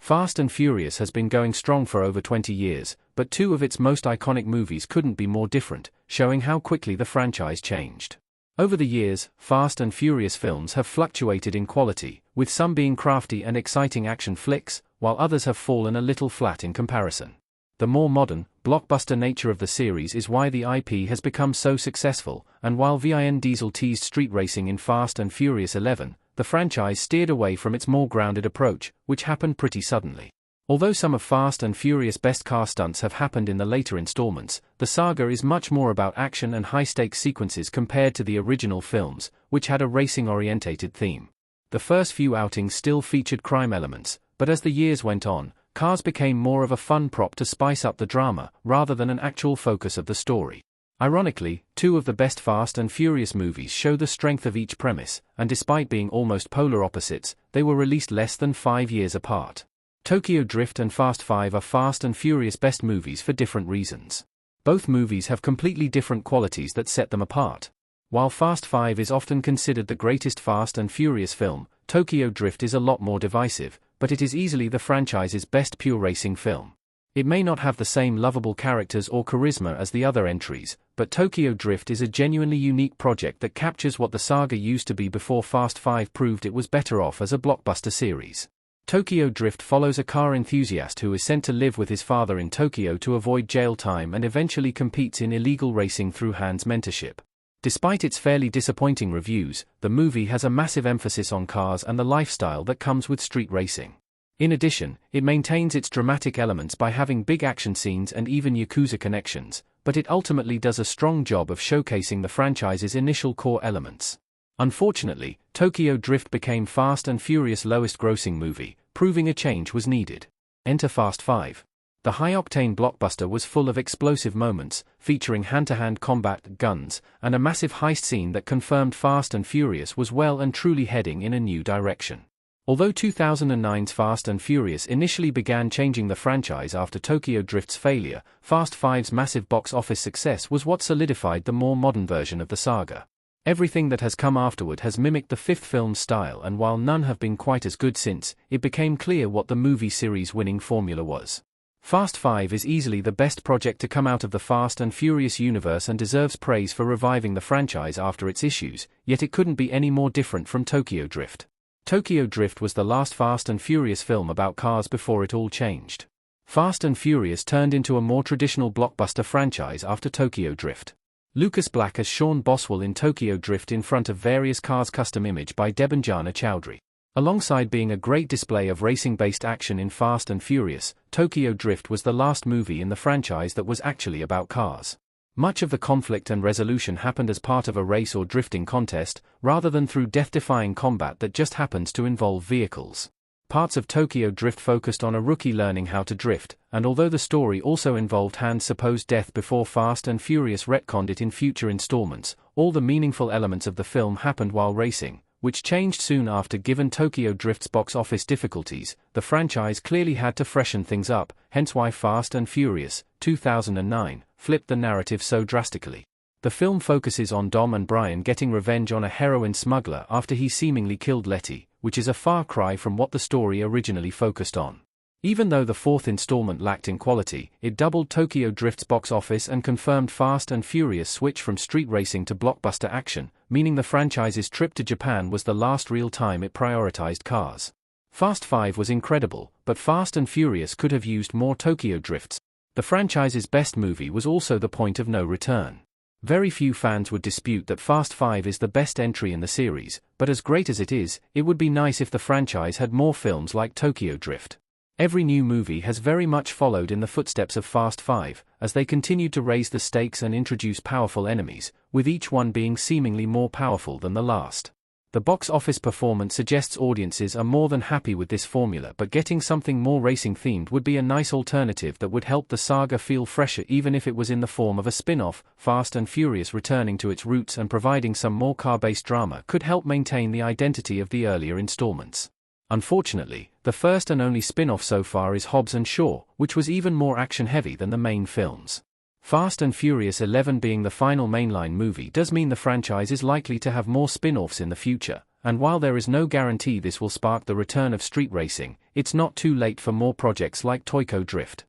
Fast and Furious has been going strong for over 20 years, but two of its most iconic movies couldn't be more different, showing how quickly the franchise changed. Over the years, Fast and Furious films have fluctuated in quality, with some being crafty and exciting action flicks, while others have fallen a little flat in comparison. The more modern, blockbuster nature of the series is why the IP has become so successful, and while Vin Diesel teased street racing in Fast and Furious 11, the franchise steered away from its more grounded approach, which happened pretty suddenly. Although some of Fast and Furious' best car stunts have happened in the later installments, the saga is much more about action and high-stakes sequences compared to the original films, which had a racing-orientated theme. The first few outings still featured crime elements, but as the years went on, cars became more of a fun prop to spice up the drama, rather than an actual focus of the story. Ironically, two of the best Fast and Furious movies show the strength of each premise, and despite being almost polar opposites, they were released less than 5 years apart. Tokyo Drift and Fast 5 are Fast and Furious best movies for different reasons. Both movies have completely different qualities that set them apart. While Fast 5 is often considered the greatest Fast and Furious film, Tokyo Drift is a lot more divisive, but it is easily the franchise's best pure racing film. It may not have the same lovable characters or charisma as the other entries, but Tokyo Drift is a genuinely unique project that captures what the saga used to be before Fast 5 proved it was better off as a blockbuster series. Tokyo Drift follows a car enthusiast who is sent to live with his father in Tokyo to avoid jail time and eventually competes in illegal racing through Han's mentorship. Despite its fairly disappointing reviews, the movie has a massive emphasis on cars and the lifestyle that comes with street racing. In addition, it maintains its dramatic elements by having big action scenes and even Yakuza connections, but it ultimately does a strong job of showcasing the franchise's initial core elements. Unfortunately, Tokyo Drift became Fast and Furious' lowest-grossing movie, proving a change was needed. Enter Fast 5. The high-octane blockbuster was full of explosive moments, featuring hand-to-hand combat, guns, and a massive heist scene that confirmed Fast and Furious was well and truly heading in a new direction. Although 2009's Fast and Furious initially began changing the franchise after Tokyo Drift's failure, Fast 5's massive box office success was what solidified the more modern version of the saga. Everything that has come afterward has mimicked the fifth film's style, and while none have been quite as good since, it became clear what the movie series' winning formula was. Fast 5 is easily the best project to come out of the Fast and Furious universe and deserves praise for reviving the franchise after its issues, yet it couldn't be any more different from Tokyo Drift. Tokyo Drift was the last Fast and Furious film about cars before it all changed. Fast and Furious turned into a more traditional blockbuster franchise after Tokyo Drift. Lucas Black as Sean Boswell in Tokyo Drift in front of various cars, custom image by Debanjana Chowdhury. Alongside being a great display of racing-based action in Fast and Furious, Tokyo Drift was the last movie in the franchise that was actually about cars. Much of the conflict and resolution happened as part of a race or drifting contest, rather than through death-defying combat that just happens to involve vehicles. Parts of Tokyo Drift focused on a rookie learning how to drift, and although the story also involved Han's supposed death before Fast and Furious retconned it in future installments, all the meaningful elements of the film happened while racing, which changed soon after. Given Tokyo Drift's box office difficulties, the franchise clearly had to freshen things up, hence why Fast and Furious, 2009, flipped the narrative so drastically. The film focuses on Dom and Brian getting revenge on a heroin smuggler after he seemingly killed Letty, which is a far cry from what the story originally focused on. Even though the fourth installment lacked in quality, it doubled Tokyo Drift's box office and confirmed Fast and Furious' switch from street racing to blockbuster action, meaning the franchise's trip to Japan was the last real time it prioritized cars. Fast 5 was incredible, but Fast and Furious could have used more Tokyo Drifts. The franchise's best movie was also the point of no return. Very few fans would dispute that Fast 5 is the best entry in the series, but as great as it is, it would be nice if the franchise had more films like Tokyo Drift. Every new movie has very much followed in the footsteps of Fast 5, as they continued to raise the stakes and introduce powerful enemies, with each one being seemingly more powerful than the last. The box office performance suggests audiences are more than happy with this formula, but getting something more racing-themed would be a nice alternative that would help the saga feel fresher, even if it was in the form of a spin-off. Fast and Furious returning to its roots and providing some more car-based drama could help maintain the identity of the earlier installments. Unfortunately, the first and only spin-off so far is Hobbs and Shaw, which was even more action-heavy than the main films. Fast and Furious 11 being the final mainline movie does mean the franchise is likely to have more spin-offs in the future, and while there is no guarantee this will spark the return of street racing, It's not too late for more projects like Toyco Drift.